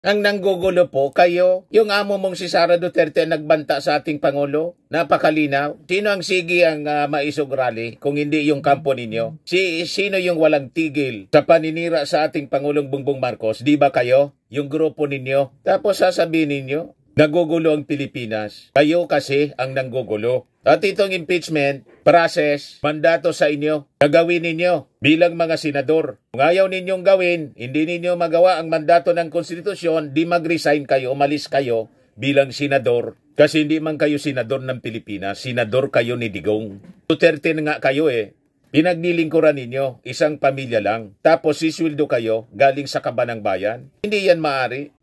Ang nanggugulo po kayo, yung amo mong si Sara Duterte nagbanta sa ating Pangulo. Napakalinaw. Sino ang sige ang maisog rally kung hindi yung kampo ninyo? Sino yung walang tigil sa paninira sa ating Pangulong Bongbong Marcos? Di ba kayo? Yung grupo ninyo. Tapos sasabihin ninyo, nagugulo ang Pilipinas. Kayo kasi ang nanggugulo. At itong impeachment process, mandato sa inyo, gagawin ninyo bilang mga senador. Kung ayaw ninyong gawin, hindi ninyo magawa ang mandato ng konstitusyon, di mag-resign kayo, umalis kayo bilang senador. Kasi hindi man kayo senador ng Pilipinas, senador kayo ni Digong. Duterte na nga kayo Pinaglilingkuran ninyo, isang pamilya lang. Tapos sisweldo kayo galing sa kabanang bayan. Hindi yan maari.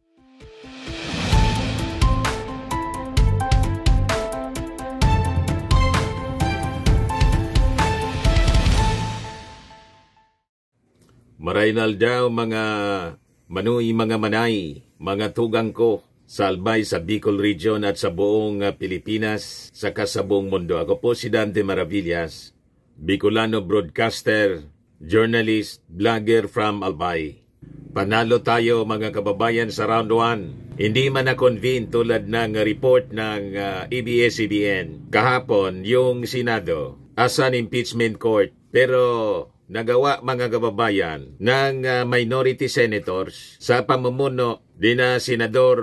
Maraynal daw mga manuy, mga manay, mga tugang ko, salbay sa Bicol Region at sa buong Pilipinas, saka sa buong mundo. Ako po si Dante Maravillas, Bicolano broadcaster, journalist, vlogger from Albay. Panalo tayo mga kababayan sa round 1. Hindi man na-convene tulad ng report ng ABS-CBN. Kahapon, yung Senado, as an impeachment court, pero nagawa mga kababayan ng minority senators sa pamumuno ni na Senador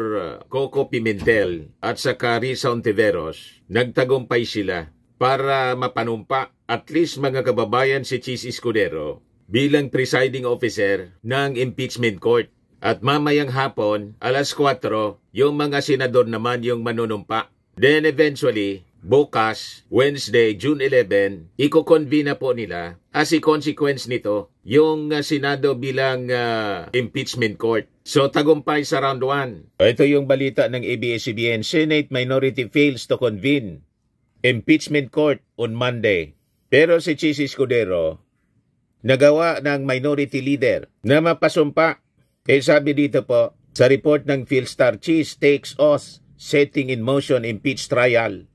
Coco Pimentel at saka Risa Ontiveros. Nagtagumpay sila para mapanumpa at least mga kababayan si Chis Escudero bilang presiding officer ng impeachment court. At mamayang hapon, alas 4, yung mga senador naman yung manunumpa. Then eventually, bukas, Wednesday, June 11, iko-convene na po nila as a consequence nito yung Senado bilang impeachment court. So tagumpay sa round 1. Ito yung balita ng ABS-CBN. Senate minority fails to convene impeachment court on Monday. Pero si Chis Escudero, nagawa ng minority leader na mapasumpa. Sabi dito po, sa report ng Philstar, Chis takes oath setting in motion impeach trial.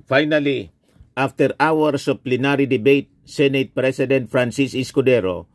Finally, after hours of plenary debate, Senate President Francis Escudero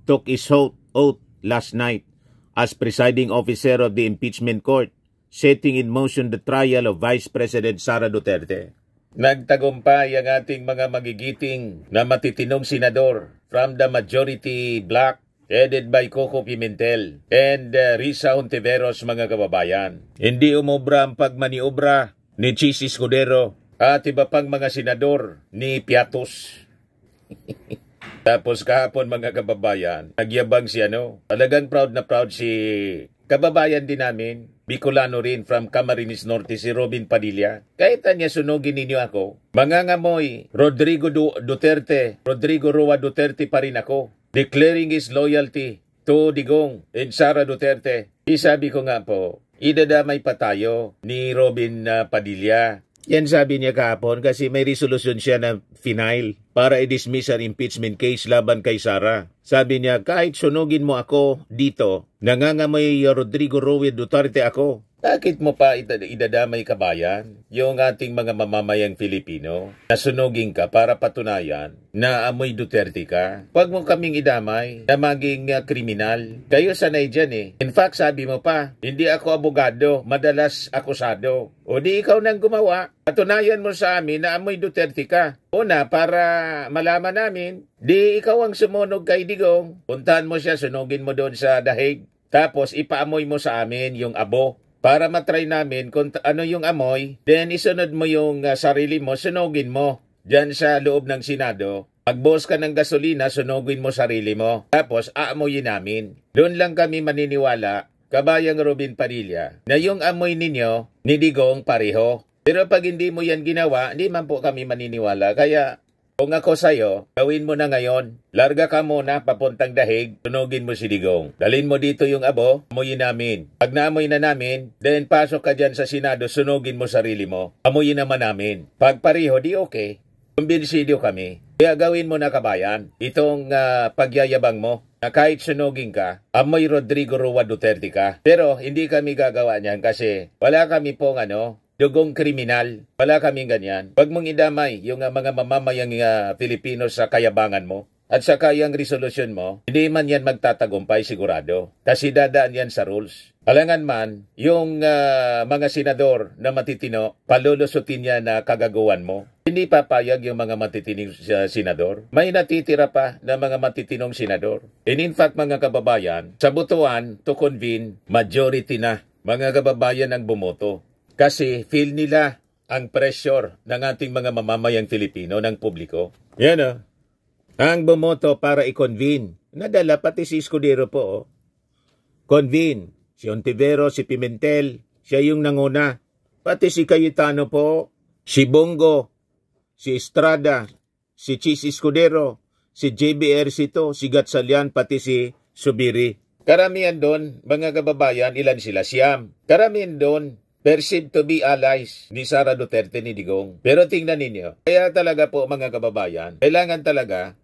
took his oath last night as presiding officer of the impeachment court, setting in motion the trial of Vice President Sara Duterte. Nagtagumpay ang ating mga magigiting na matitinong senador from the majority bloc headed by Coco Pimentel and Risa Ontiveros mga kababayan. Hindi umobra ang pagmaniobra ni Chis Escudero at iba pang mga senador ni Piatos. Tapos kahapon mga kababayan, nagyabang si talagang proud na proud si kababayan din namin, Bicolano rin from Camarines Norte, si Robin Padilla. Kahit niya sunugin ninyo ako, mangangamoy Rodrigo Roa Duterte pa rin ako, declaring his loyalty to Digong and Sara Duterte. Sabi ko nga po, idadamay pa tayo ni Robin Padilla. Yan sabi niya kahapon kasi may resolution siya na final para i-dismiss ang impeachment case laban kay Sara. Sabi niya, kahit sunugin mo ako dito, nangangamoy Rodrigo Roa Duterte ako. Bakit mo pa idadamay kabayan, yung ating mga mamamayang Filipino, na sunugin ka para patunayan na amoy Duterte ka? Huwag mo kaming idamay na maging kriminal. Kayo sanay dyan In fact, sabi mo pa, hindi ako abogado, madalas akusado. O di ikaw nang gumawa, patunayan mo sa amin na amoy Duterte ka. Una, para malaman namin, di ikaw ang sumunog kay Digong. Puntahan mo siya, sunugin mo doon sa dahig. Tapos ipaamoy mo sa amin yung abo. Para matry namin kung ano yung amoy, then isunod mo yung sarili mo, sunugin mo. Diyan sa loob ng Senado, magbuhos ka ng gasolina, sunugin mo sarili mo. Tapos aamoyin namin. Doon lang kami maniniwala, kabayang Robin Padilla, na yung amoy ninyo, ni Digong pareho. Pero pag hindi mo yan ginawa, hindi man po kami maniniwala. Kaya kung ako sa'yo, gawin mo na ngayon. Larga ka muna papuntang dahig, sunugin mo si Digong. Dalhin mo dito yung abo, amoyin namin. Pag naamoy na namin, then pasok ka dyan sa Senado, sunugin mo sarili mo. Amoyin naman namin. Pag pareho, di okay. Kumbinsidio kami. Kaya gawin mo na kabayan, itong pagyayabang mo, na kahit sunugin ka, amoy Rodrigo Roa Duterte ka. Pero hindi kami gagawa niyan kasi wala kami pong dugong kriminal. Wala kaming ganyan. Huwag mong idamay yung mga mamamayang Pilipino sa kayabangan mo. at saka yung resolution mo, hindi man yan magtatagumpay sigurado. Kasi dadaan yan sa rules. Alangan man, yung mga senador na matitino, palulusutin yan na kagagawan mo. Hindi papayag yung mga matitining senador. May natitira pa na mga matitinong senador. And in fact, mga kababayan, sa butuan to convene, majority na mga kababayan ang bumoto. Kasi feel nila ang pressure ng ating mga mamamayang Filipino, ng publiko. Yan o. Ang bumoto para i-convene. Nadala pati si Escudero po. Oh. Convene. Si Ontivero, si Pimentel, siya yung nanguna. Pati si Cayetano po, si Bongo, si Estrada, si Chis Escudero, si JB Ercito, si Gatchalian, pati si Subiri. Karamihan doon, mga kababayan, ilan sila? Siyam. Karamihan doon, perceived to be allies ni Sara Duterte ni Digong. Pero tingnan ninyo, kaya talaga po mga kababayan, kailangan talaga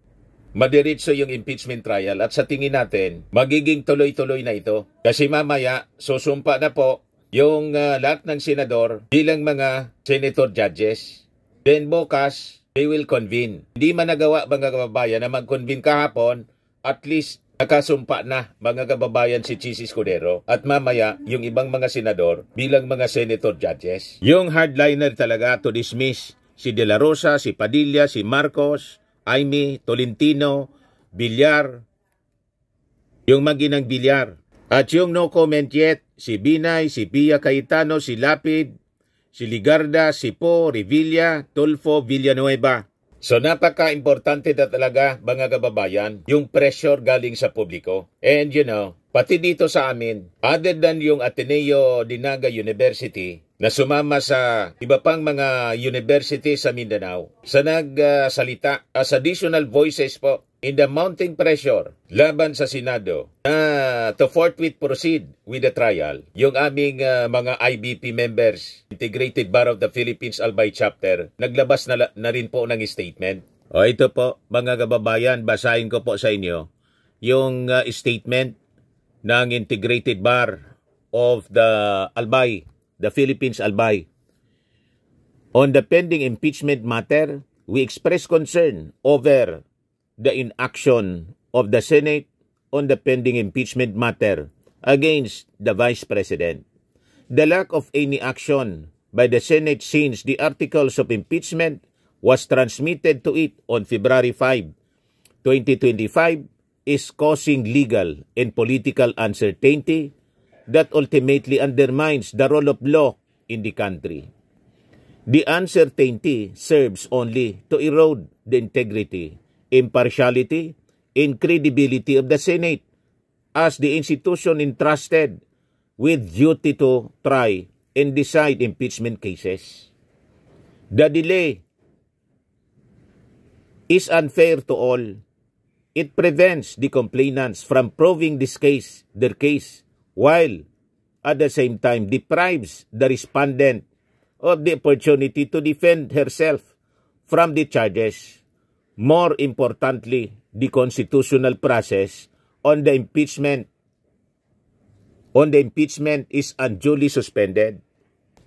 madiretso yung impeachment trial at sa tingin natin, magiging tuloy-tuloy na ito. Kasi mamaya, susumpa na po yung lahat ng senador bilang mga senator judges. Then bukas, they will convene. Hindi man nagawa mga kababayan na mag-convene kahapon, at least nakasumpa na mga kababayan si Chis Escudero at mamaya yung ibang mga senador bilang mga senator judges. Yung hardliner talaga to dismiss si De La Rosa, si Padilla, si Marcos, Aimee, Tolentino, Villar, yung maginang Villar. At yung no comment yet, si Binay, si Pia Cayetano, si Lapid, si Ligarda, si Po, Revilla, Tulfo, Villanueva. So napaka-importante na talaga mga kababayan, yung pressure galing sa publiko. And you know, pati dito sa amin, other than yung Ateneo de Naga University, na sumama sa iba pang mga university sa Mindanao, sa nagsalita as additional voices po in the mounting pressure laban sa Senado to forthwith proceed with the trial. Yung aming mga IBP members, Integrated Bar of the Philippines Albay Chapter, naglabas na rin po ng statement. O ito po mga kababayan, basahin ko po sa inyo yung statement ng Integrated Bar of the Albay, the Philippines Albay. On the pending impeachment matter, we express concern over the inaction of the Senate on the pending impeachment matter against the Vice President. The lack of any action by the Senate since the articles of impeachment was transmitted to it on February 5, 2025 is causing legal and political uncertainty that ultimately undermines the rule of law in the country. The uncertainty serves only to erode the integrity, impartiality, and credibility of the Senate as the institution entrusted with duty to try and decide impeachment cases. The delay is unfair to all. It prevents the complainants from proving their case, while at the same time deprives the respondent of the opportunity to defend herself from the charges. More importantly, the constitutional process on the impeachment is unduly suspended.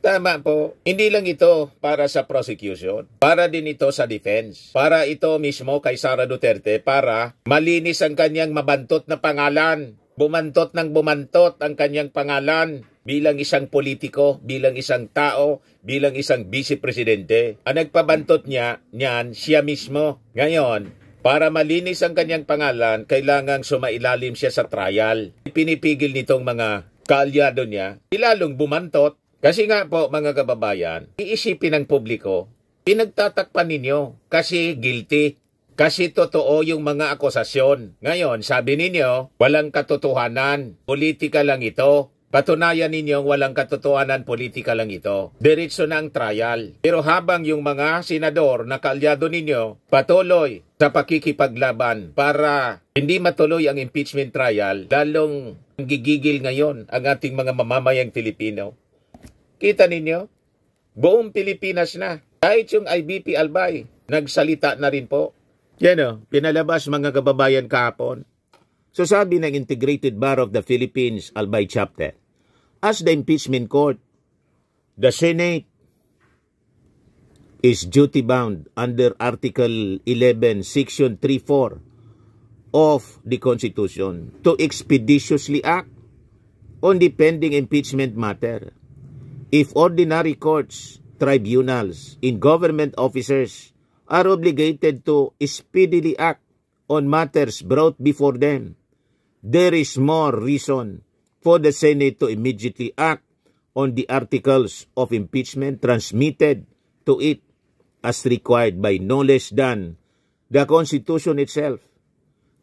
Tama po. Hindi lang ito para sa prosecution. Para din ito sa defense. Para ito mismo kay Sara Duterte para malinis ang kanyang mabantot na pangalan. Bumantot ng bumantot ang kanyang pangalan bilang isang politiko, bilang isang tao, bilang isang vice-presidente. Ang nagpabantot niyan siya mismo. Ngayon, para malinis ang kanyang pangalan, kailangang sumailalim siya sa trial. Pinipigil nitong mga kaalyado niya, ilalong bumantot. Kasi nga po mga kababayan, iisipin ng publiko, pinagtatakpan ninyo kasi guilty. Kasi totoo yung mga akusasyon. Ngayon, sabi ninyo, walang katotohanan, politika lang ito. Patunayan ninyong walang katotohanan, politika lang ito. Diretso na ang trial. Pero habang yung mga senador na kaalyado ninyo, patuloy sa pakikipaglaban para hindi matuloy ang impeachment trial, lalong gigigil ngayon ang ating mga mamamayang Pilipino. Kita ninyo, buong Pilipinas na. Kahit yung IBP Albay, nagsalita na rin po. Yan o, pinalabas mga kababayan kahapon. So sabi ng Integrated Bar of the Philippines Albay Chapter, as the impeachment court, the Senate is duty-bound under Article 11, Section 3.4 of the Constitution to expeditiously act on the pending impeachment matter. If ordinary courts, tribunals, and government officers are obligated to speedily act on matters brought before them, there is more reason for the Senate to immediately act on the articles of impeachment transmitted to it as required by no less than the Constitution itself.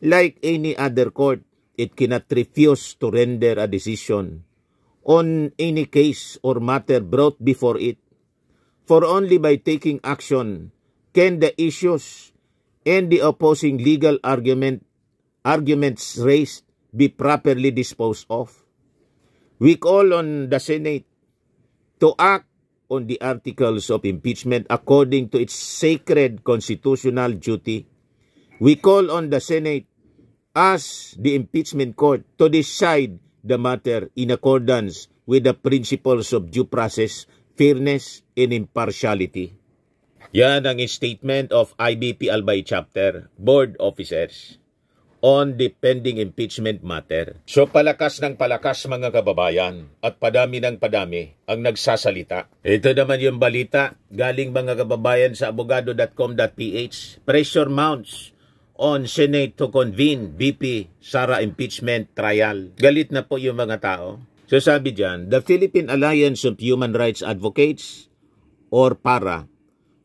Like any other court, it cannot refuse to render a decision on any case or matter brought before it, for only by taking action can the issues and the opposing legal arguments raised be properly disposed of. We call on the Senate to act on the articles of impeachment according to its sacred constitutional duty. We call on the Senate as the impeachment court to decide the matter in accordance with the principles of due process, fairness, and impartiality. Yan ang statement of IBP Albay Chapter Board Officers on the pending impeachment matter. So palakas ng palakas mga kababayan at padami ng padami ang nagsasalita. Ito naman yung balita galing mga kababayan sa abogado.com.ph. Pressure mounts on Senate to convene BP Sara impeachment trial. Galit na po yung mga tao. So sabi dyan, the Philippine Alliance of Human Rights Advocates or PARA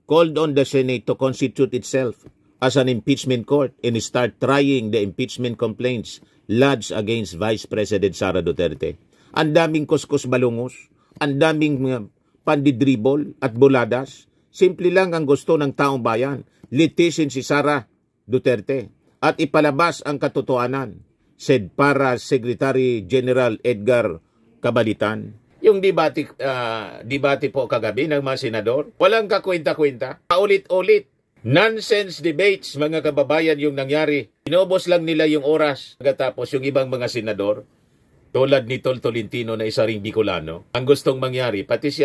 called on the Senate to constitute itself as an impeachment court and start trying the impeachment complaints lodged against Vice President Sara Duterte. Ang daming kuskus balungos, ang daming pandidribol at buladas. Simple lang ang gusto ng taong bayan, litisin si Sara Duterte at ipalabas ang katotohanan, said para Secretary General Edgar Cabalitan. Yung debate po kagabi ng mga senador, walang kakwenta-kwenta, paulit-ulit. Nonsense debates, mga kababayan, yung nangyari. Inubos lang nila yung oras. Pagkatapos yung ibang mga senador, tulad ni Tol Tolentino na isa ring Bicolano, ang gustong mangyari, pati si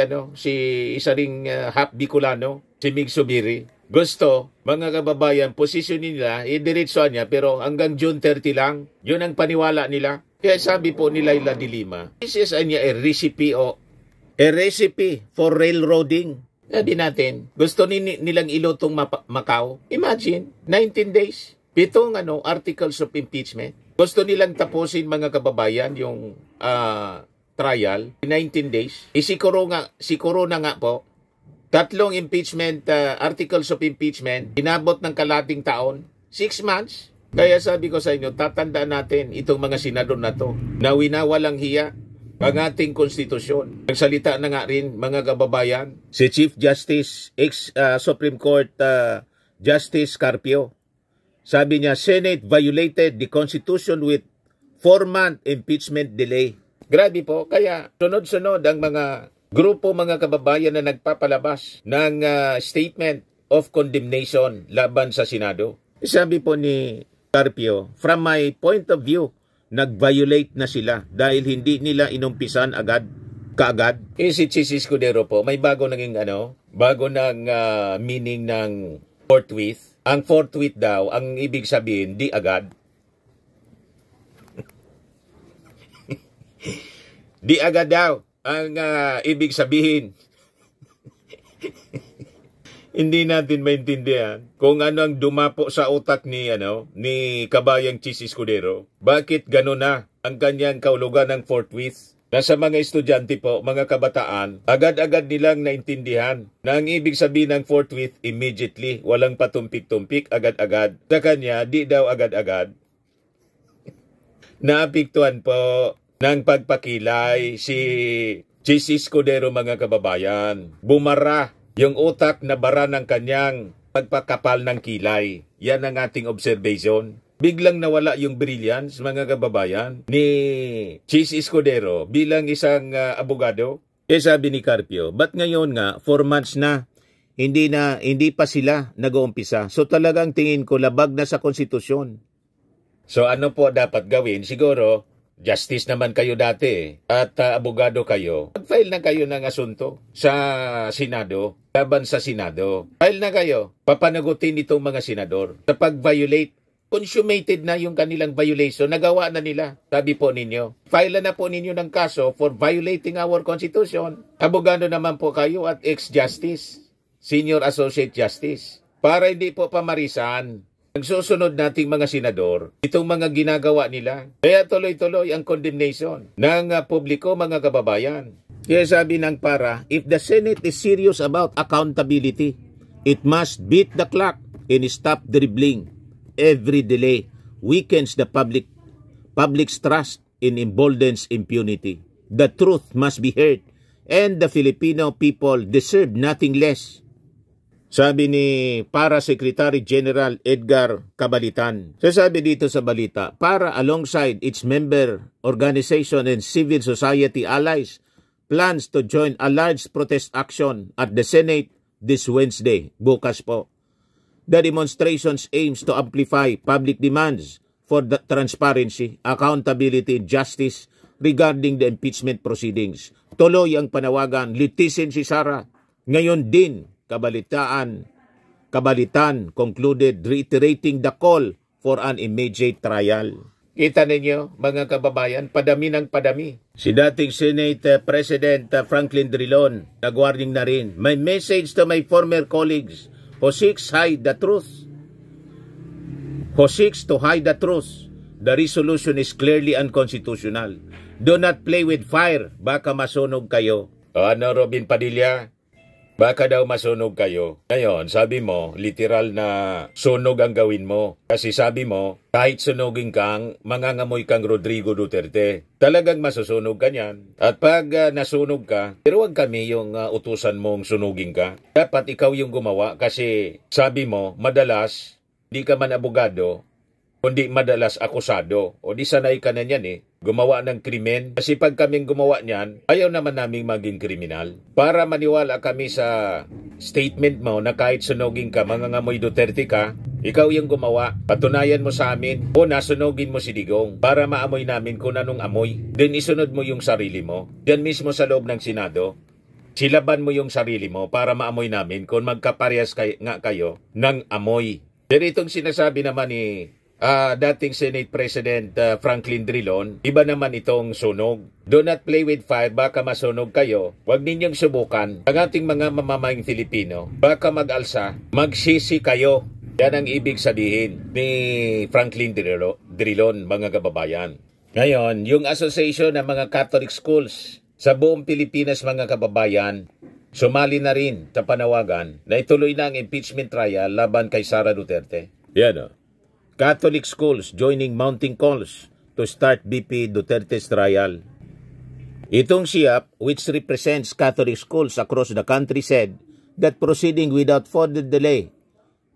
isa ring half Bicolano, si Mig Subiri, gusto, mga kababayan, posisyonin nila, idiretsoan niya, pero hanggang June 30 lang, yun ang paniwala nila. Kaya sabi po ni Laila de Lima, this is a recipe for railroading. Sabi natin, gusto nilang ilutong Macau. Imagine, 19 days. 7 articles of impeachment. Gusto nilang tapusin mga kababayan yung trial in 19 days. Siguro na nga po, 3 impeachment articles of impeachment, inabot ng kalating taon, 6 months. Kaya sabi ko sa inyo, tatandaan natin itong mga senador na to, na winawalang hiya ang ating konstitusyon. Nagsalita na nga rin mga kababayan, si Chief Justice, Supreme Court Justice Carpio. Sabi niya, Senate violated the Constitution with 4-month impeachment delay. Grabe po, kaya sunod-sunod ang mga grupo mga kababayan na nagpapalabas ng statement of condemnation laban sa Senado. Sabi po ni Carpio, from my point of view, nag-violate na sila dahil hindi nila inumpisan kaagad. Si Chis Escudero po, may bago naging meaning ng forthwith. Ang forthwith daw, ang ibig sabihin, di agad. Di agad daw ang ibig sabihin. Hindi natin maintindihan kung ano ang dumapo sa utak ni kabayang Chis Escudero. Bakit gano'n na ang kanyang kaulugan ng forthwith? Nasa mga estudyante po, mga kabataan, agad-agad nilang naintindihan na ang ibig sabihin ng forthwith immediately, walang patumpik-tumpik, agad-agad. Sa kanya, di daw agad-agad. Naapektuhan po ng pagpakilay si Chis Escudero, mga kababayan. Bumara yung utak na bara ng kanyang pagpakapal ng kilay. Yan ang ating observation. Biglang nawala yung brilliance, mga kababayan, ni Chis Escudero bilang isang abogado. Sabi ni Carpio, ba't ngayon nga, 4 months na, hindi pa sila nag-uumpisa. So talagang tingin ko labag na sa konstitusyon. So ano po dapat gawin? Siguro, justice naman kayo dati at abogado kayo. Mag-file na kayo ng asunto sa Senado, laban sa Senado. File na kayo, papanagutin itong mga senador sa pag-violate consummated na yung kanilang violation, nagawa na nila. Sabi po ninyo, file na po ninyo ng kaso for violating our Constitution. Abogado naman po kayo at ex-justice, senior associate justice, para hindi po pamarisan ang susunod nating mga senador, itong mga ginagawa nila. Kaya tuloy-tuloy ang condemnation ng publiko, mga kababayan. Kaya sabi ng para, if the Senate is serious about accountability, it must beat the clock and stop dribbling. Every delay weakens the public's trust and emboldens impunity. The truth must be heard, and the Filipino people deserve nothing less. Sabi ni para Secretary General Edgar Cabalitan. Sasabi dito sa balita, para alongside its member organization and civil society allies plans to join a large protest action at the Senate this Wednesday. Bukas po. The demonstrations aims to amplify public demands for the transparency, accountability, and justice regarding the impeachment proceedings. Tuloy ang panawagan, litisin si Sara. Ngayon din, Cabalitan concluded reiterating the call for an immediate trial. Kita ninyo, mga kababayan, padami ng padami. Si dating Senate President Franklin Drilon, nag-warning na rin, my message to my former colleagues who seeks hide the truth. Who seeks to hide the truth. The resolution is clearly unconstitutional. Do not play with fire, baka masunog kayo. Ano, Robin Padilla? Baka daw masunog kayo. Ngayon, sabi mo, literal na sunog ang gawin mo. Kasi sabi mo, kahit sunugin kang, mangangamoy kang Rodrigo Duterte. Talagang masusunog ka niyan. At pag nasunog ka, pero wag kami yung utusan mong sunugin ka. Dapat ikaw yung gumawa kasi sabi mo, madalas, di ka man abogado, kundi madalas akusado. O di sanay ka na niyan eh. Gumawa ng krimen. Kasi pag kaming gumawa niyan, ayaw naman naming maging kriminal. Para maniwala kami sa statement mo na kahit sunugin ka, mangangamoy Duterte ka, ikaw yung gumawa. Patunayan mo sa amin o nasunugin mo si Digong para maamoy namin kung anong amoy. Then isunod mo yung sarili mo. Diyan mismo sa loob ng Senado, silaban mo yung sarili mo para maamoy namin kung magkaparehas nga kayo ng amoy. Pero itong sinasabi naman ni dating Senate President Franklin Drilon, iba naman itong sunog. Do not play with fire, baka masunog kayo. Huwag ninyong subukan. Ang ating mga mamamayang Filipino, baka mag-alsa, magsisi kayo. Yan ang ibig sabihin ni Franklin Drilon, mga kababayan. Ngayon, yung association ng mga Catholic schools sa buong Pilipinas, mga kababayan, sumali na rin sa panawagan na ituloy na ang impeachment trial laban kay Sara Duterte. Yan o. Catholic schools joining mounting calls to start BP Duterte's trial. Itong SIAP, which represents Catholic schools across the country, said that proceeding without further delay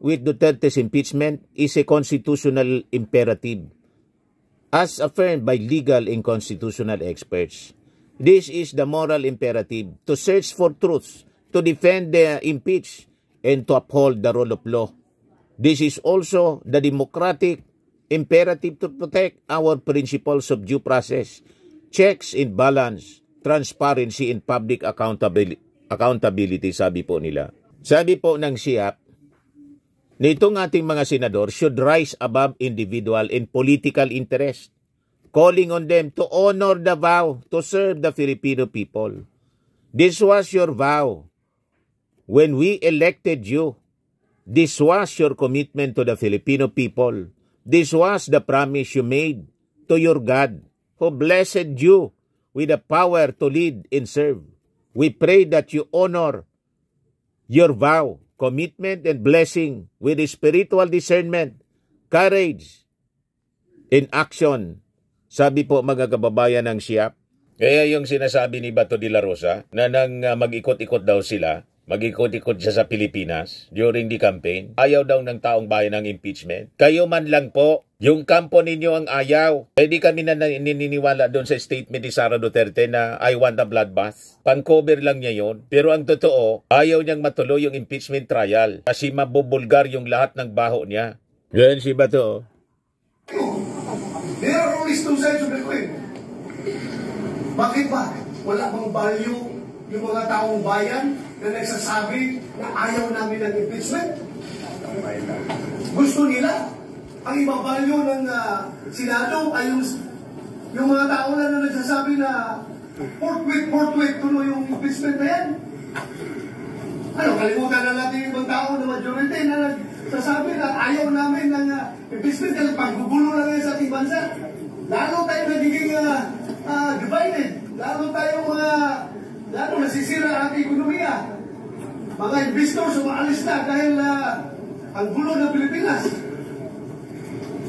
with Duterte's impeachment is a constitutional imperative, as affirmed by legal and constitutional experts. This is the moral imperative to search for truth, to defend the impeached, and to uphold the rule of law. This is also the democratic imperative to protect our principles of due process, checks and balance, transparency and public accountability, sabi po nila. Sabi po ng SIAP, nitong ating mga senador should rise above individual and political interest, calling on them to honor the vow to serve the Filipino people. This was your vow when we elected you. This was your commitment to the Filipino people. This was the promise you made to your God, who blessed you with the power to lead and serve. We pray that you honor your vow, commitment, and blessing with spiritual discernment, courage, and action. Sabi po, mga kababayan ng SIAP. Kaya yung sinasabi ni Bato de la Rosa na nang mag-ikot-ikot daw sila, mag-ikot-ikot siya sa Pilipinas during the campaign. Ayaw daw ng taong bayan ng impeachment. Kayo man lang po, yung kampo ninyo ang ayaw. Hindi kami na naniniwala doon sa statement ni Sara Duterte na I want a bloodbath. Pang-cover lang niya yun. Pero ang totoo, ayaw niyang matuloy yung impeachment trial kasi mabubulgar yung lahat ng baho niya. Yan si Bato. There are always two sides of the coin. Bakit ba? Wala bang value yung mga taong bayan na nagsasabi na ayaw namin ng impeachment? Gusto nila Ang ibang value ng Senado ay yung mga tao na nagsasabi na forthwith, tuloy yung impeachment na yan. Ano, kalimutan na natin yung ibang tao na majority na nagsasabi na ayaw namin ng impeachment kasi paggugulo lang yan sa ating bansa. Lalo tayo nagiging divided. Lalo nasisira ang ating ekonomiya. Mga investors umaalis na dahil ang gulo ng Pilipinas.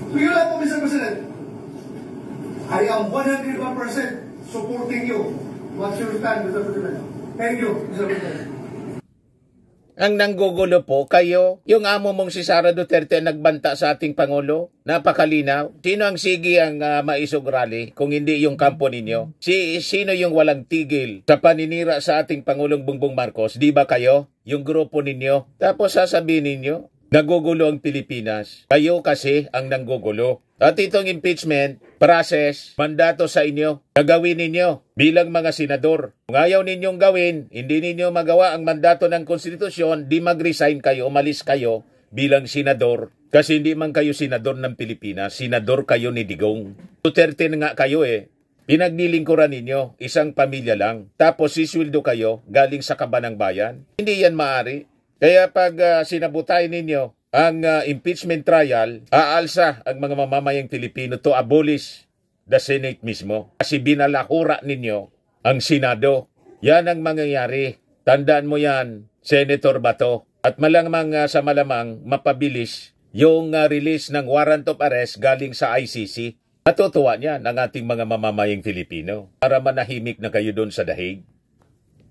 So yun lang po, Mr. President. I am 101% supporting you. What's your stand, Mr. President? Thank you, Mr. President. Ang nanggugulo po kayo, yung amo mong si Sara Duterte nagbanta sa ating Pangulo, napakalinaw. Sino ang sige ang maisog rally kung hindi yung kampo ninyo? Sino yung walang tigil sa paninira sa ating Pangulong Bongbong Marcos? Di ba kayo? Yung grupo ninyo. Tapos sasabihin ninyo, nagugulo ang Pilipinas. Kayo kasi ang nanggugulo. At itong impeachment process, mandato sa inyo, gagawin ninyo bilang mga senador. Kung ayaw ninyong gawin, hindi ninyo magawa ang mandato ng konstitusyon, di mag-resign kayo, umalis kayo bilang senador. Kasi hindi man kayo senador ng Pilipinas, senador kayo ni Digong. Duterte na nga kayo Pinaglilingkuran ninyo, isang pamilya lang. Tapos sisweldo kayo galing sa kaban ng bayan. Hindi yan maari. Kaya pag sinabutay ninyo ang impeachment trial, aalsa ang mga mamamayang Pilipino to abolish the Senate mismo. Kasi binalahura ninyo ang Senado. Yan ang mangyayari. Tandaan mo yan, Senator Bato. At malamang sa malamang mapabilis yung release ng warrant of arrest galing sa ICC. Matutuwa niyan ang ating mga mamamayang Pilipino para manahimik na kayo doon sa dahig.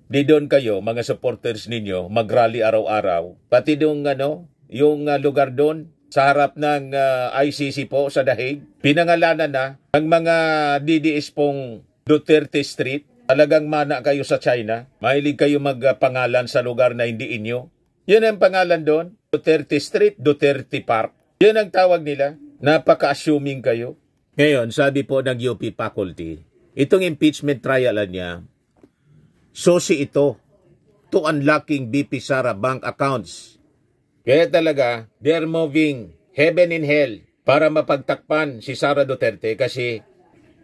Di doon kayo, mga supporters ninyo, mag-rally araw-araw. Pati doon, yung lugar doon, sa harap ng ICC po sa dahig, pinangalanan na ang mga DDS pong Duterte Street. Talagang mana kayo sa China. Mahilig kayo magpangalan sa lugar na hindi inyo. Yun ang pangalan doon, Duterte Street, Duterte Park. Yun ang tawag nila. Napaka-assuming kayo. Ngayon, sabi po ng UP faculty, itong impeachment trial niya, susi ito to unlocking BP Sara bank accounts. Kaya talaga, they're moving heaven and hell para mapagtakpan si Sara Duterte kasi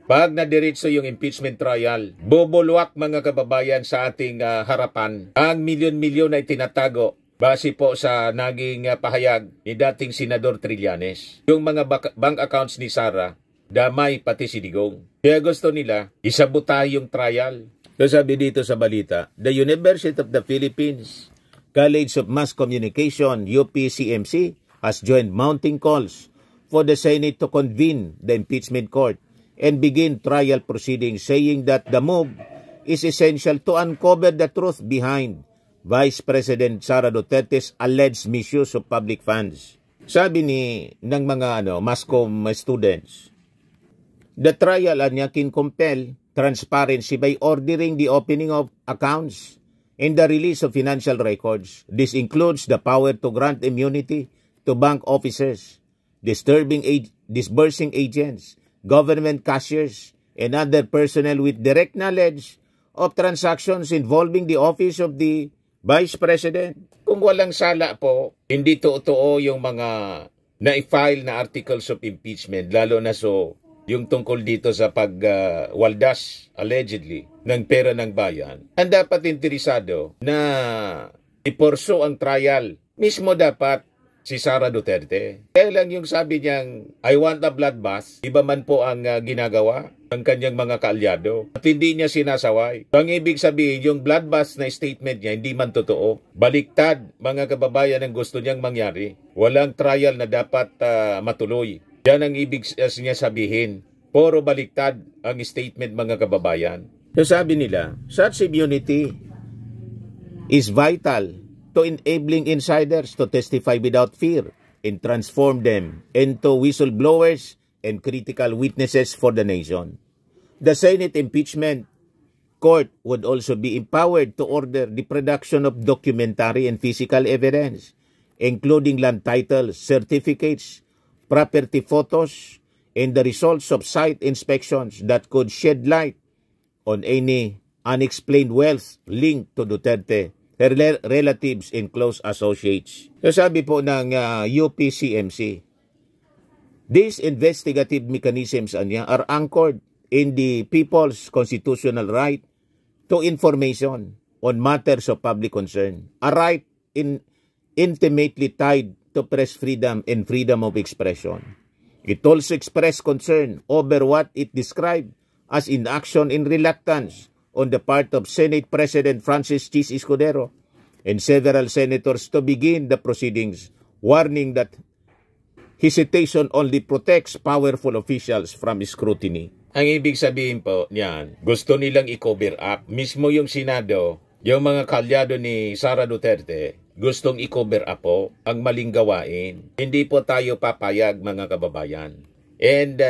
pag nadiretso yung impeachment trial, bubulwak mga kababayan sa ating harapan ang milyon-milyon na itinatago base po sa naging pahayag ni dating Senador Trillanes. Yung mga bank accounts ni Sara, damay pati si Digong. Kaya gusto nila, isabutay yung trial. So sabi dito sa balita, the University of the Philippines College of Mass Communication, UPCMC, has joined mounting calls for the Senate to convene the impeachment court and begin trial proceedings, saying that the move is essential to uncover the truth behind Vice President Sara Duterte's alleged misuse of public funds. Sabi ng mga MASCOM students, the trial niya can compel transparency by ordering the opening of accounts and the release of financial records. This includes the power to grant immunity to bank officers, disbursing agents, government cashiers, and other personnel with direct knowledge of transactions involving the office of the Vice President. Kung walang sala po, hindi totoo yung mga na-file na articles of impeachment, lalo na yung tungkol dito sa pagwaldas, allegedly, ng pera ng bayan. Ang dapat interesado na iporso ang trial, mismo dapat si Sara Duterte. Kaya lang yung sabi niyang, I want a bloodbath, iba man po ang ginagawa ng kanyang mga kaalyado. At hindi niya sinasaway. Ang ibig sabihin, yung bloodbath na statement niya, hindi man totoo. Baliktad, mga kababayan, ang gusto niyang mangyari. Walang trial na dapat matuloy. Yan ang ibig niya sabihin. Puro baliktad ang statement, mga kababayan. So sabi nila, such immunity is vital to enabling insiders to testify without fear and transform them into whistleblowers and critical witnesses for the nation. The Senate impeachment court would also be empowered to order the production of documentary and physical evidence, including land titles, certificates, property photos, and the results of site inspections that could shed light on any unexplained wealth linked to Duterte, her relatives and close associates. So sabi po ng UPCMC, These investigative mechanisms are anchored in the people's constitutional right to information on matters of public concern, a right intimately tied to press freedom and freedom of expression. It also expressed concern over what it described as inaction and reluctance on the part of Senate President Francis Chis Escudero and several senators to begin the proceedings, warning that hesitation only protects powerful officials from scrutiny. Ang ibig sabihin po niyan, gusto nilang i-cover up. Mismo yung Senado, yung mga kalyado ni Sara Duterte, gustong i-cover up po ang maling gawain. Hindi po tayo papayag, mga kababayan. And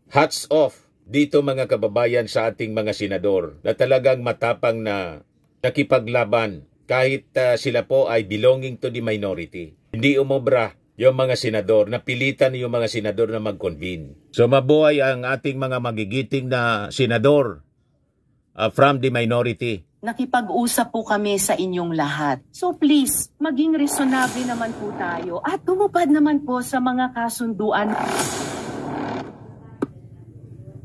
hats off dito, mga kababayan, sa ating mga senador na talagang matapang na nakipaglaban kahit sila po ay belonging to the minority. Hindi umobra yung mga senador, napilitan yung mga senador na mag-convene. So mabuhay ang ating mga magigiting na senador from the minority. Nakipag-usap po kami sa inyong lahat. So please, maging reasonable naman po tayo at tumupad naman po sa mga kasunduan.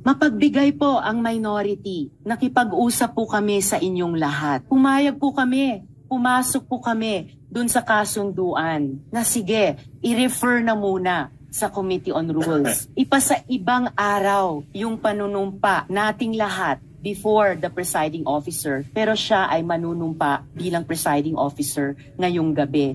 Mapagbigay po ang minority. Nakipag-usap po kami sa inyong lahat. Pumayag po kami. Pumasok po kami dun sa kasunduan na sige, i-refer na muna sa Committee on Rules. Ipasa ibang araw yung panunumpa nating lahat before the presiding officer. Pero siya ay manunumpa bilang presiding officer ngayong gabi.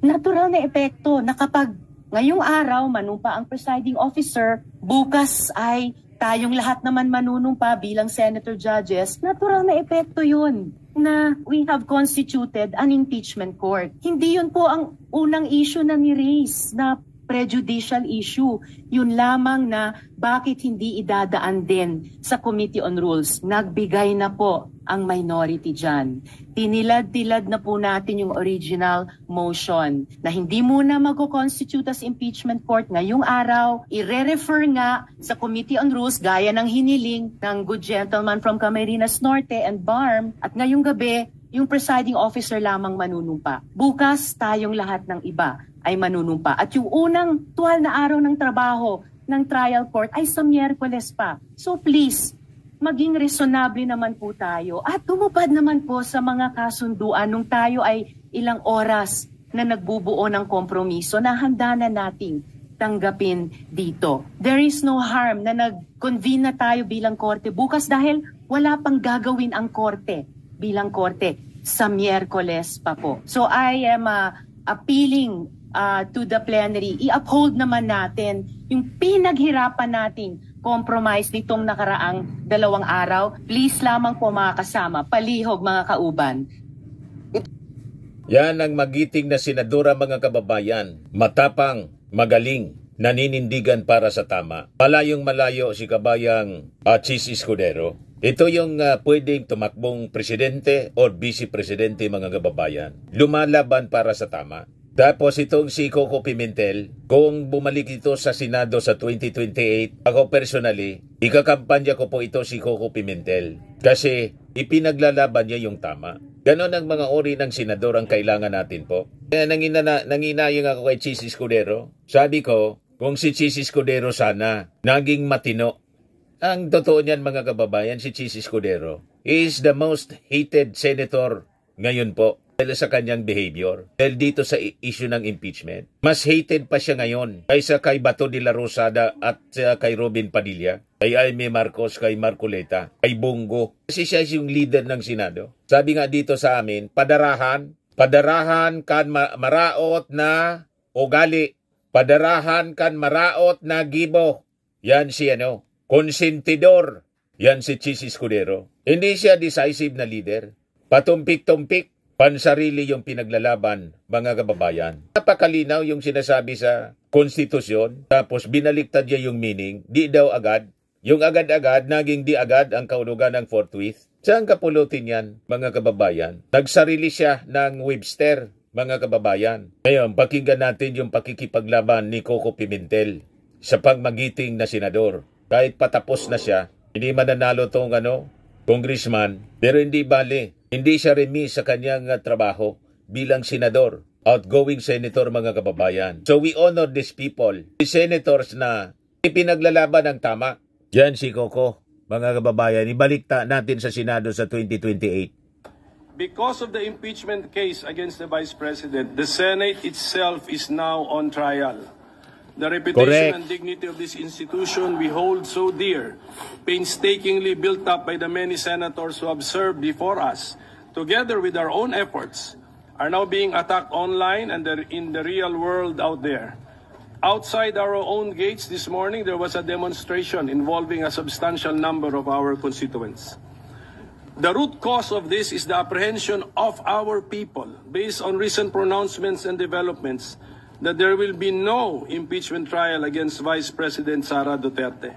Natural na epekto na kapag ngayong araw manumpa ang presiding officer, bukas ay tayong lahat naman manunumpa bilang senator judges, natural na epekto yun na we have constituted an impeachment court. Hindi yun po ang unang issue na ni-raise na prejudicial issue. Yun lamang na bakit hindi idadaan din sa Committee on Rules. Nagbigay na po ang minority dyan. Tinilad-tilad na po natin yung original motion na hindi muna mag-constitute as impeachment court ngayong araw. I-refer nga sa Committee on Rules gaya ng hiniling ng good gentleman from Camarines Norte and BARM. At ngayong gabi, yung presiding officer lamang manunumpa. Bukas, tayong lahat ng iba ay manunumpa. At yung unang tuwal na araw ng trabaho ng trial court ay sa Miyerkules pa. So please, maging reasonable naman po tayo at tumupad naman po sa mga kasunduan nung tayo ay ilang oras na nagbubuo ng kompromiso na handa na nating tanggapin dito. There is no harm na nag-convene na tayo bilang korte bukas dahil wala pang gagawin ang korte bilang korte sa Miyerkules pa po. So I am appealing to the plenary, i-uphold naman natin yung pinaghirapan nating compromise nitong nakaraang 2 araw. Please lamang po mga kasama, palihog mga kauban. Yan ang magiting na senadora, mga kababayan. Matapang, magaling, naninindigan para sa tama. Malayong malayo si kabayang Chis Escudero. Ito yung pwedeng tumakbong presidente o vice-presidente, mga kababayan. Lumalaban para sa tama. Tapos itong si Coco Pimentel, kung bumalik ito sa Senado sa 2028, ako personally, ikakampanya ko po ito si Coco Pimentel. Kasi ipinaglalaban niya yung tama. Ganon ang mga uri ng senador ang kailangan natin po. Kaya nanginayang ako kay Chis Escudero. Sabi ko, kung si Chis Escudero sana, naging matino. Ang totoo niyan, mga kababayan, si Chis Escudero is the most hated senator ngayon po. Dahil sa kanyang behavior, dahil dito sa issue ng impeachment. Mas hated pa siya ngayon kaysa kay Bato de la Rosada at kay Robin Padilla, kay Jaime Marcos, kay Marcoleta, kay Bongo. Kasi siya yung leader ng Senado. Sabi nga dito sa amin, padarahan kan maraot na ugali, padarahan kan maraot na gibo. Yan si konsentidor. Yan si Chis Escudero. Hindi siya decisive na leader. Patumpik-tumpik. Pansarili yung pinaglalaban, mga kababayan. Napakalinaw yung sinasabi sa konstitusyon, tapos binaliktad niya yung meaning, di daw agad. Yung agad-agad, naging di agad ang kahulugan ng forthwith. Saan kapulutin yan, mga kababayan? Nagsarili siya ng Webster, mga kababayan. Ngayon, pakinggan natin yung pakikipaglaban ni Coco Pimentel sa pagmagiting na senador. Kahit patapos na siya, hindi mananalo tong congressman, pero hindi bale. Hindi siya remis sa kanyang trabaho bilang senador. outgoing senator, mga kababayan. So we honor these people. The senators na ipinaglalaban ng tama. Yan si Coco, mga kababayan. Ibalikta natin sa Senado sa 2028. Because of the impeachment case against the Vice President, the Senate itself is now on trial. The reputation and dignity of this institution we hold so dear, painstakingly built up by the many senators who have served before us, together with our own efforts, are now being attacked online and in the real world out there. Outside our own gates this morning, there was a demonstration involving a substantial number of our constituents. The root cause of this is the apprehension of our people, based on recent pronouncements and developments, that there will be no impeachment trial against Vice President Sara Duterte.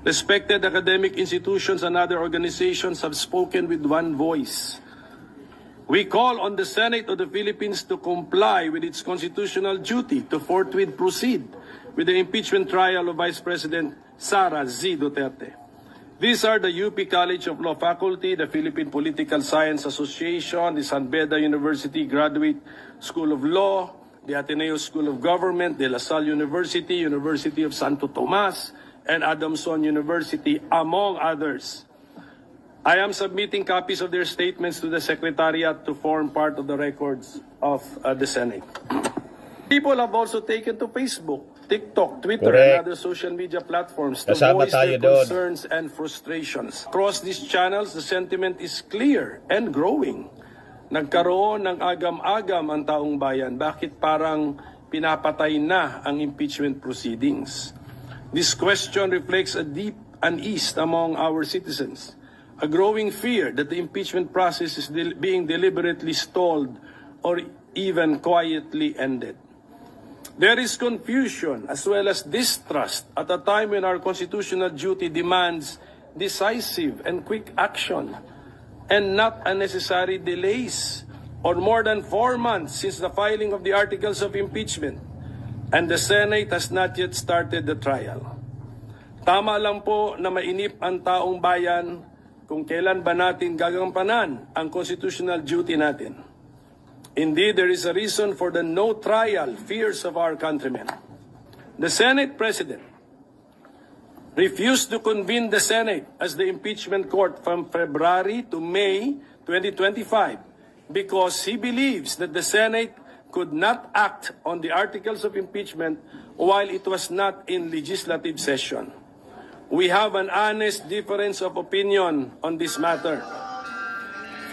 Respected academic institutions and other organizations have spoken with one voice. We call on the Senate of the Philippines to comply with its constitutional duty to forthwith proceed with the impeachment trial of Vice President Sara Z. Duterte. These are the UP College of Law Faculty, the Philippine Political Science Association, the San Beda University Graduate School of Law, the Ateneo School of Government, De La Salle University, University of Santo Tomas, and Adamson University, among others. I am submitting copies of their statements to the Secretariat to form part of the records of the Senate. People have also taken to Facebook, TikTok, Twitter, and other social media platforms to voice their concerns and frustrations. Across these channels, the sentiment is clear and growing. Nagkaroon ng agam-agam ang taong bayan. Bakit parang pinapatay na ang impeachment proceedings? This question reflects a deep unease among our citizens, a growing fear that the impeachment process is being deliberately stalled or even quietly ended. There is confusion as well as distrust at a time when our constitutional duty demands decisive and quick action and not unnecessary delays. On more than 4 months since the filing of the articles of impeachment, and the Senate has not yet started the trial. Tama lang po na mainip ang taong bayan kung kailan ba natin gagampanan ang constitutional duty natin. Indeed, there is a reason for the no trial fears of our countrymen. The Senate President refused to convene the Senate as the impeachment court from February to May 2025 because he believes that the Senate could not act on the articles of impeachment while it was not in legislative session. We have an honest difference of opinion on this matter.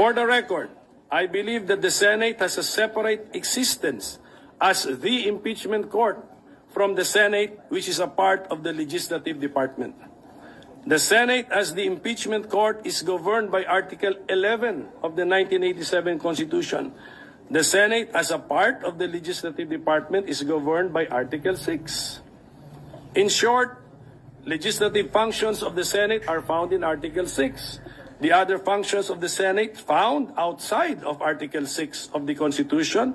For the record, I believe that the Senate has a separate existence as the impeachment court from the Senate, which is a part of the legislative department. The Senate as the impeachment court is governed by Article 11 of the 1987 Constitution. The Senate as a part of the legislative department is governed by Article 6. In short, legislative functions of the Senate are found in Article 6. The other functions of the Senate found outside of Article 6 of the Constitution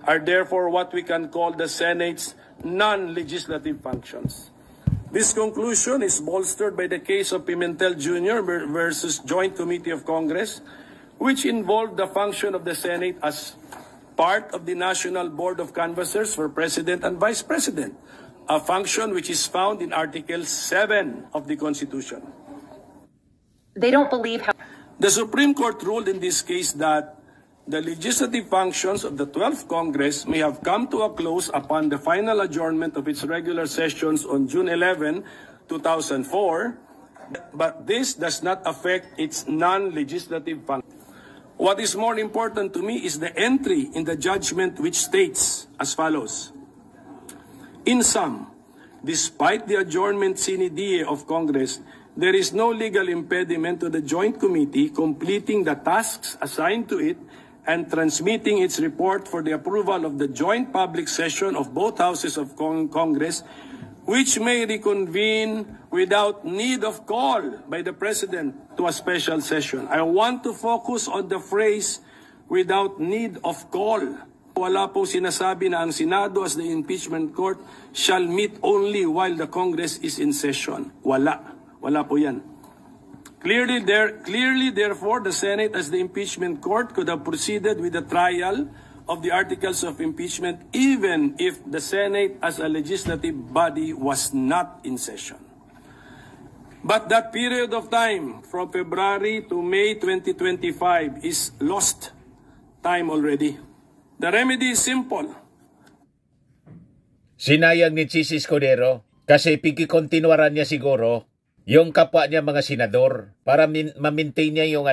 are therefore what we can call the Senate's non-legislative functions. This conclusion is bolstered by the case of Pimentel Jr. versus Joint Committee of Congress, which involved the function of the Senate as part of the National Board of Canvassers for President and Vice President, a function which is found in Article 7 of the Constitution. They don't believe how... The Supreme Court ruled in this case that the legislative functions of the 12th Congress may have come to a close upon the final adjournment of its regular sessions on June 11, 2004, but this does not affect its non-legislative function. What is more important to me is the entry in the judgment which states as follows. In sum, despite the adjournment sine die of Congress, there is no legal impediment to the Joint Committee completing the tasks assigned to it and transmitting its report for the approval of the joint public session of both houses of Congress, which may reconvene without need of call by the President to a special session. I want to focus on the phrase, without need of call. Wala po sinasabi na ang Senado as the impeachment court shall meet only while the Congress is in session. Wala po yan. Clearly, therefore, the Senate as the impeachment court could have proceeded with the trial of the articles of impeachment even if the Senate as a legislative body was not in session. But that period of time from February to May 2025 is lost time already. The remedy is simple. Sinayang ni Chis Escudero kasi pikikontinuaran niya siguro yung kapwa niya mga senador para ma-maintain niya yung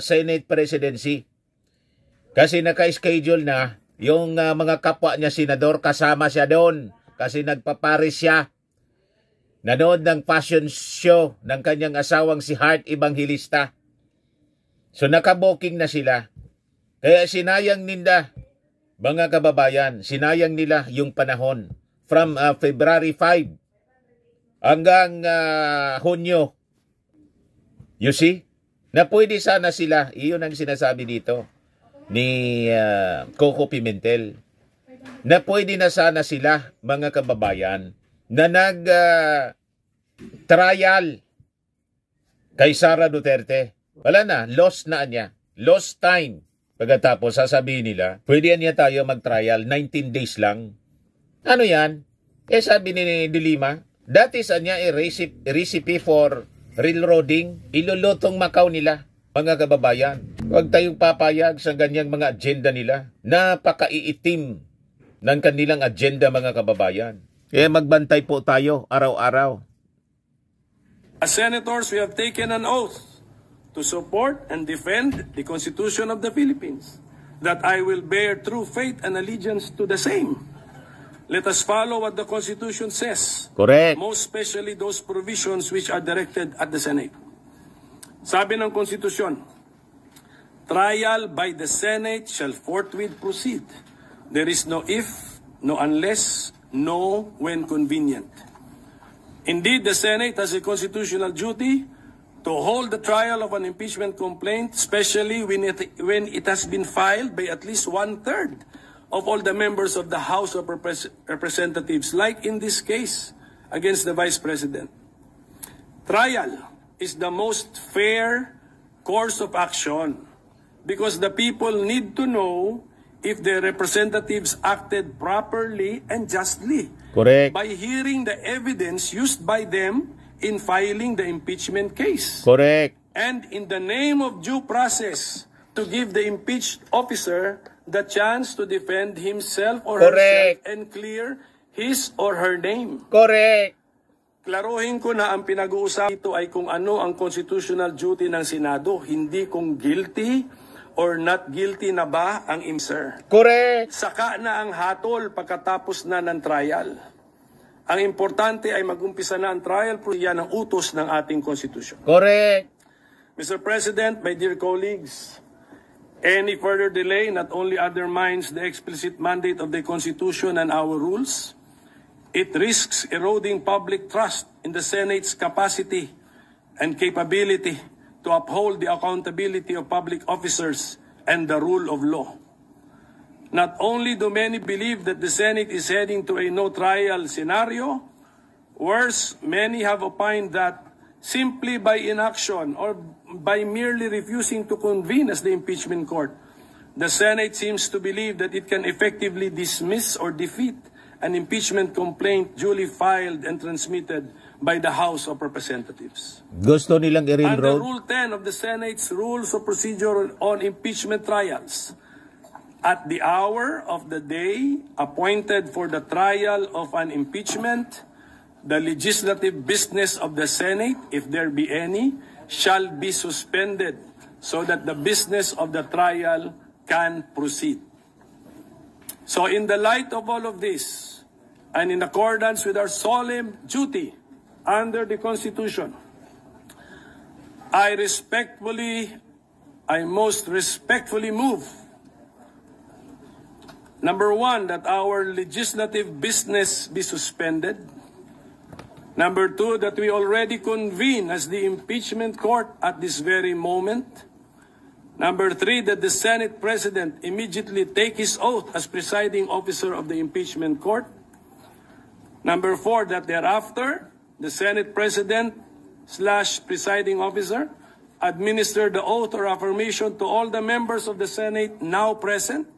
Senate presidency. Kasi naka-schedule na yung mga kapwa niya senador, kasama siya doon kasi nagpaparis siya. Nanood ng fashion show ng kanyang asawang si Heart Evangelista. So nakaboking na sila. Kaya sinayang nila, mga kababayan, sinayang nila yung panahon from February 5 hanggang Hunyo. You see? Na pwede sana sila, iyon ang sinasabi dito ni Coco Pimentel, na pwede na sana sila, mga kababayan, na nag-trial kay Sara Duterte. Wala na, lost na niya. Lost time. Pagkatapos, sasabihin nila, pwede niya tayo mag-trial, 19 days lang. Ano yan? Sabi ni Dilima, that is a recipe for railroading. Ilulutong Macau nila, mga kababayan. Huwag tayong papayag sa ganyang mga agenda nila. Napakaiitim ng kanilang agenda, mga kababayan. Kaya magbantay po tayo araw-araw. As senators, we have taken an oath to support and defend the Constitution of the Philippines, that I will bear true faith and allegiance to the same. Let us follow what the Constitution says. Correct. Most especially those provisions which are directed at the Senate. Sabi ng Konstitusyon, trial by the Senate shall forthwith proceed. There is no if, no unless, no when convenient. Indeed, the Senate has a constitutional duty to hold the trial of an impeachment complaint, especially when it has been filed by at least 1/3 of all the members of the House of Representatives, like in this case against the Vice President. Trial is the most fair course of action because the people need to know if their representatives acted properly and justly. Correct. By hearing the evidence used by them in filing the impeachment case. Correct. And in the name of due process, to give the impeached officer the chance to defend himself or herself and clear his or her name. Correct. Klaruhin ko na ang pinag-uusapan ito ay kung ano ang constitutional duty ng Senado, hindi kung guilty or not guilty na ba ang imser. Correct. Saka na ang hatol pagkatapos na ng trial. Ang importante ay mag-umpisa na ang trial pro yan ang utos ng ating konstitusyon. Correct. Mr. President, my dear colleagues, any further delay not only undermines the explicit mandate of the Constitution and our rules, it risks eroding public trust in the Senate's capacity and capability to uphold the accountability of public officers and the rule of law. Not only do many believe that the Senate is heading to a no-trial scenario, worse, many have opined that simply by inaction or by merely refusing to convene as the impeachment court, the Senate seems to believe that it can effectively dismiss or defeat an impeachment complaint duly filed and transmitted by the House of Representatives. Gusto nilang i-railroad. Under Rule 10 of the Senate's Rules of Procedure on Impeachment Trials, at the hour of the day appointed for the trial of an impeachment, the legislative business of the Senate, if there be any, shall be suspended so that the business of the trial can proceed. So in the light of all of this, and in accordance with our solemn duty under the Constitution, I most respectfully move, number one, that our legislative business be suspended. Number two, that we already convene as the impeachment court at this very moment. Number three, that the Senate President immediately take his oath as presiding officer of the impeachment court. Number four, that thereafter, the Senate President / presiding officer administer the oath or affirmation to all the members of the Senate now present.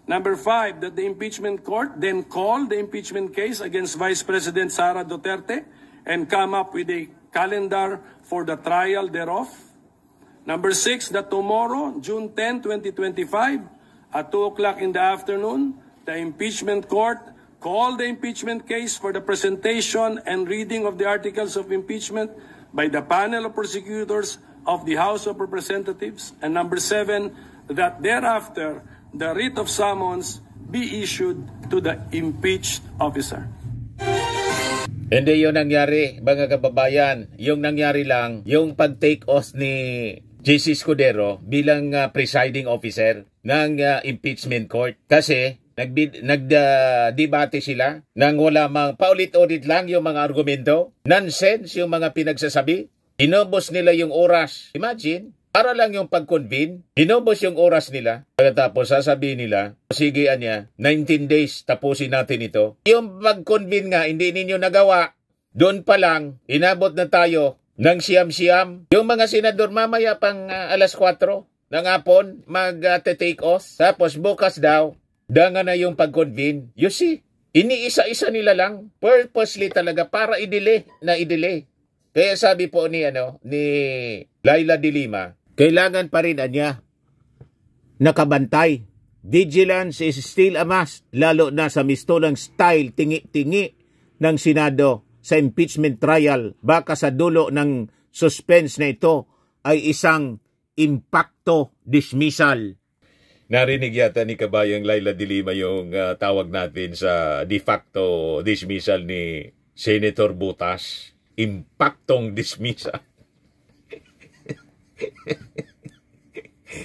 Number 5, that the impeachment court then call the impeachment case against Vice President Sara Duterte and come up with a calendar for the trial thereof. Number 6, that tomorrow, June 10, 2025, at 2 o'clock in the afternoon, the impeachment court call the impeachment case for the presentation and reading of the articles of impeachment by the panel of prosecutors of the House of Representatives. And number 7, that thereafter, the writ of summons be issued to the impeached officer. Hindi yun nangyari, mga kababayan. Yung nangyari lang, yung pag-take oath ni JC Escudero bilang presiding officer ng impeachment court. Kasi nagdebate sila nang wala mang paulit-ulit lang yung mga argumento. Nonsense yung mga pinagsasabi. Inubos nila yung oras. Imagine, para lang yung pag-convene, inubos yung oras nila. Pagkatapos sasabihin nila, sige anya, 19 days tapusin natin ito. Yung pag-convene nga, hindi ninyo nagawa. Doon pa lang, inabot na tayo ng siyam-siyam. Yung mga senador mamaya pang alas 4 ng hapon mag-take off. Tapos bukas daw, danga na yung pag-convene. You see, iniisa-isa nila lang. Purposely talaga para i-delay. Kaya sabi po ni Laila de Lima, kailangan pa rin niya nakabantay. Vigilance is still a must, lalo na sa mistulang style tingi-tingi ng Senado sa impeachment trial. Baka sa dulo ng suspense na ito ay isang impacto dismissal. Narinig yata ni Kabayang Laila de Lima yung tawag natin sa de facto dismissal ni Senator Butas. Impactong dismissal.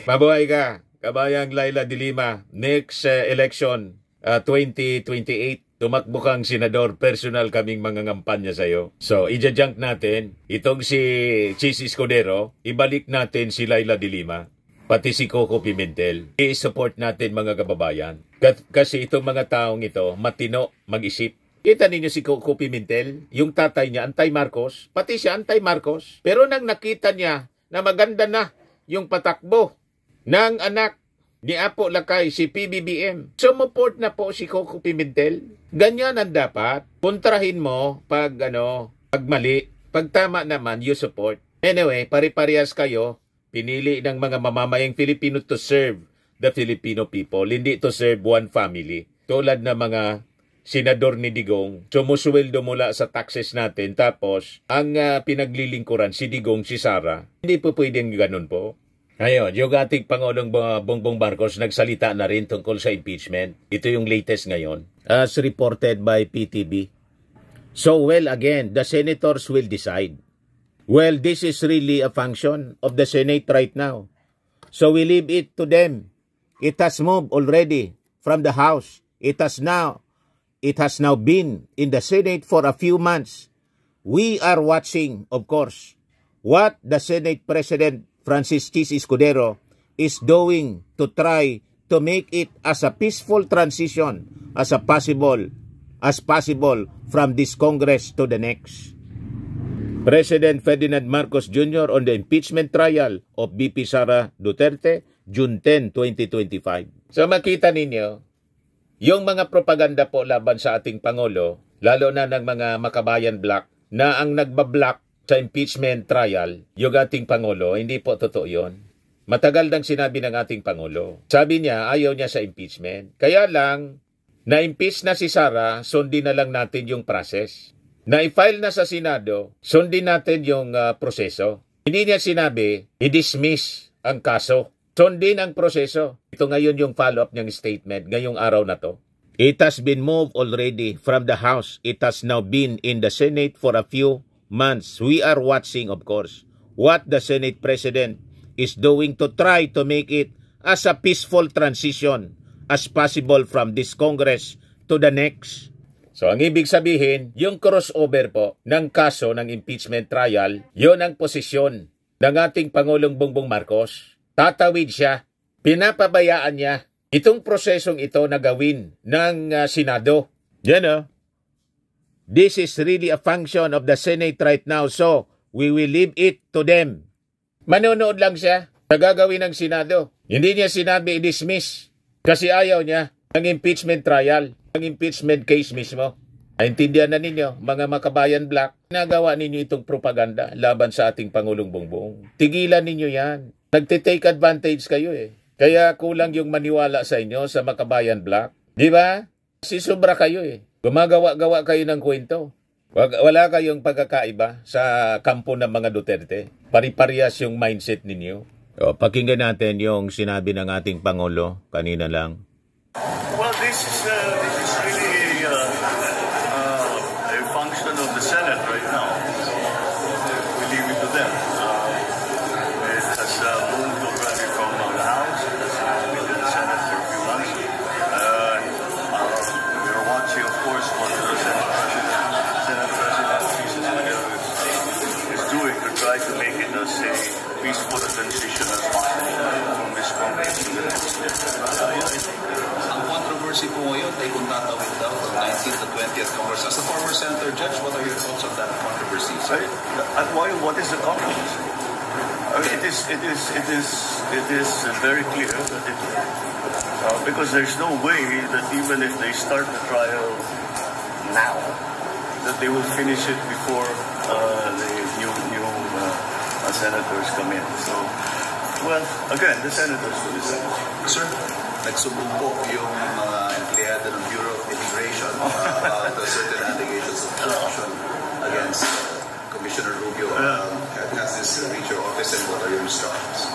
Mabuhay ka, Kabayang Laila de Lima. Next election, 2028, tumakbo kang senador, personal kaming mangangampanya sa'yo. So, ija-junk natin, itong si JC Escudero, ibalik natin si Laila de Lima, pati si Coco Pimentel. I-support natin mga kababayan. Kasi itong mga taong ito, matino mag-isip. Kita ninyo si Coco Pimentel, yung tatay niya, anti-Marcos, pati siya anti-Marcos. Pero nang nakita niya na maganda na yung patakbo ng anak ni Apo Lakay, si PBBM, sumuport na po si Coco Pimentel. Ganyan ang dapat. Puntrahin mo pag mali. Pag tama naman, you support. Anyway, pare-parehas kayo. Pinili ng mga mamamayang Filipino to serve the Filipino people, hindi to serve one family. Tulad na mga senador ni Digong, sumusweldo mula sa taxes natin, tapos ang pinaglilingkuran si Digong, si Sara. Hindi po pwedeng ganun po. Ngayon, yung ating Pangulong Bongbong Marcos nagsalita na rin tungkol sa impeachment. Ito yung latest ngayon, as reported by PTV. So, well, again, the senators will decide. Well, this is really a function of the Senate right now. So, we leave it to them. It has moved already from the House. It has now been in the Senate for a few months. We are watching, of course, what the Senate President Francis Chis Escudero is doing to try to make it as a peaceful transition as possible from this Congress to the next. President Ferdinand Marcos Jr. on the impeachment trial of VP Sara Duterte, June 10, 2025. So makita ninyo, yung mga propaganda po laban sa ating Pangulo, lalo na ng mga makabayan black, na ang nagbablock sa impeachment trial, yung ating Pangulo, hindi po totoo yun. Matagal nang sinabi ng ating Pangulo. Sabi niya, ayaw niya sa impeachment. Kaya lang, na-impeach na si Sara, sundin na lang natin yung process. Na-file na sa Senado, sundin natin yung proseso. Hindi niya sinabi, i-dismiss ang kaso. Sundin ang proseso. Ito ngayon yung follow-up niyang statement, ngayong araw na to. It has been moved already from the House. It has now been in the Senate for a few months. We are watching, of course, what the Senate President is doing to try to make it as a peaceful transition as possible from this Congress to the next. So, ang ibig sabihin, yung crossover po ng kaso ng impeachment trial, yon ang posisyon ng ating Pangulong Bongbong Marcos. Tatawid siya, pinapabayaan niya itong prosesong ito na gawin ng Senado. Yan o. This is really a function of the Senate right now, so we will leave it to them. Manonood lang siya sa gagawin ng Senado. Hindi niya sinabi i-dismiss kasi ayaw niya ng impeachment trial, ng impeachment case mismo. Naintindihan na ninyo, mga makabayan black, nagawa ninyo itong propaganda laban sa ating Pangulong Bongbong. Tigilan ninyo yan. Nagtitake advantage kayo eh. Kaya kulang yung maniwala sa inyo sa makabayan black. Di ba? Sisubra kayo eh. Gumagawa-gawa kayo ng kwento. Wala kayong pagkakaiba sa kampo ng mga Duterte. Pari-parehas yung mindset ninyo. O, pakinggan natin yung sinabi ng ating Pangulo kanina lang. Well, this is really a function of the Senate right now. We leave it to them. It has moved already from the House. It has been in the Senate for a few months. We are watching, of course, what the Senate President Jesus Madero is doing to try to make it as a peaceful transition as possible from this Congress to the next. Ang controversy po ngayon ay kung tatawid daw from 19th to 20th Congress. As a former Senator Judge, what are your thoughts on that controversy? What is the controversy? It is very clear that because there's no way that even if they start the trial now, that they will finish it before the new senators come in. So, well, again, the senators will decide. Sir, nagsubong po yung mga empleyado ng Bureau of Immigration about certain allegations of corruption against Commissioner Rubio. Has this reached your office and what are your instructions?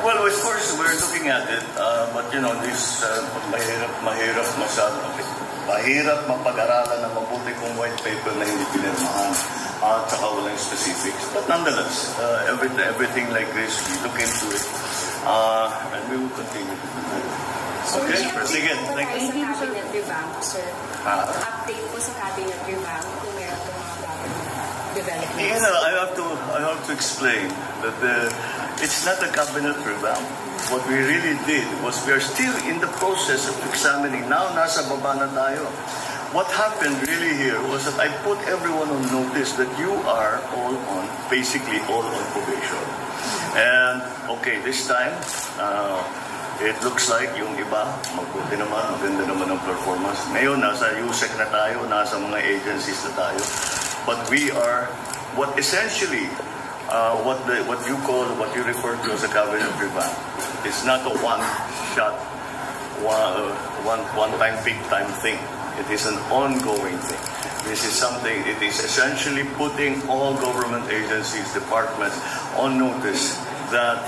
Well, of course, we're looking at it, but you know, this mahirap mapag-aralan na mabuti kung white paper na hindi pinirmahan at saka walang specifics. But nonetheless, everything like this, we look into it and we will continue to do that. Okay? Sige, thank you. Sa cabinet revamp, sir. Update po sa cabinet revamp kung meron po mga developments. You know, I have to explain that it's not a cabinet revamp. What we really did was we are still in the process of examining. Now, nasa baba na tayo. What happened really here was that I put everyone on notice that you are basically all on probation. And, okay, this time, it looks like yung iba, magbuti naman, maganda naman ang performance. Ngayon, nasa USEC na tayo, nasa mga agencies na tayo. But we are, what essentially, what you refer to as a cabinet revamp, it's not a one-shot, one-time, big-time thing. It is an ongoing thing. This is something, it is essentially putting all government agencies, departments on notice that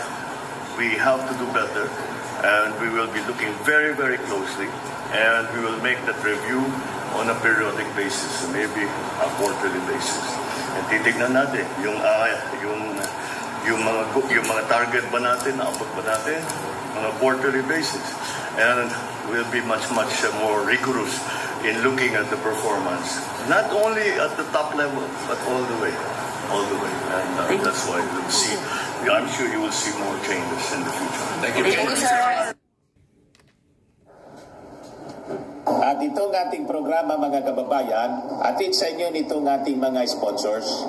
we have to do better, and we will be looking very, very closely, and we will make that review on a periodic basis, maybe a quarterly basis. And titignan natin yung mga target ba natin, naabot ba natin, on a quarterly basis. And we'll be much more rigorous in looking at the performance, not only at the top level, but all the way. And that's why you'll see, I'm sure you will see more changes in the future. Thank you, sir. At itong ating programa, mga kababayan, atid sa inyo nitong ating mga sponsors.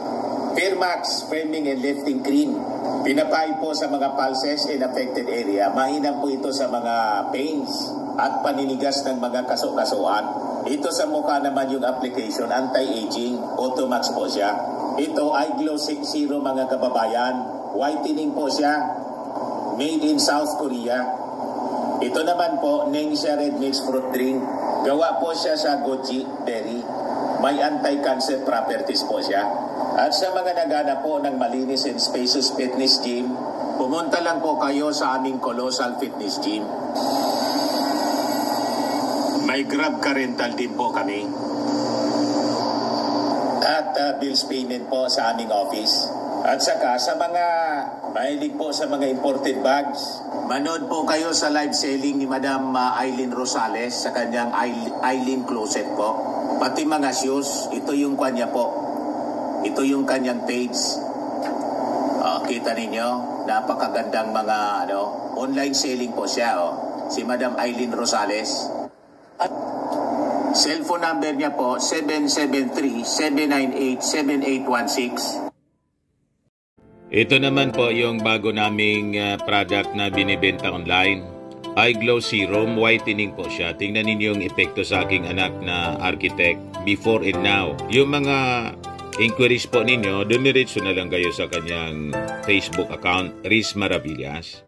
Firmax Framing and Lifting Cream. Pinapay po sa mga pulses in affected area. Mahinam po ito sa mga pains at paninigas ng mga kaso-kasuan. Ito sa mukha naman yung application, anti-aging, Automax po siya. Ito ay Glow 60 mga kababayan. Whitening po siya. Made in South Korea. Ito naman po, Ningxia Red Mix Fruit Drink. Gawa po siya sa goji berry. May anti-cancer properties po siya. At sa mga nagana po ng malinis and spacious fitness gym, pumunta lang po kayo sa aming Colossal Fitness Gym. May Grab car rental din po kami. At bills payment po sa aming office. At saka sa mga mahilig po sa mga imported bags, manood po kayo sa live selling ni Madam Aileen Rosales sa kanyang Aileen Closet po. Pati mga shoes, ito yung kanya po. Ito yung kanyang page. Kita ninyo, napakagandang mga online selling po siya. Si Madam Aileen Rosales. At cellphone number niya po, 773-798-7816. Ito naman po yung bago naming product na binibenta online. iGlow Serum, whitening po siya. Tingnan ninyo yung epekto sa aking anak na architect before and now. Yung mga inquiries po ninyo, dumiretso na lang kayo sa kanyang Facebook account, Riz Maravillas.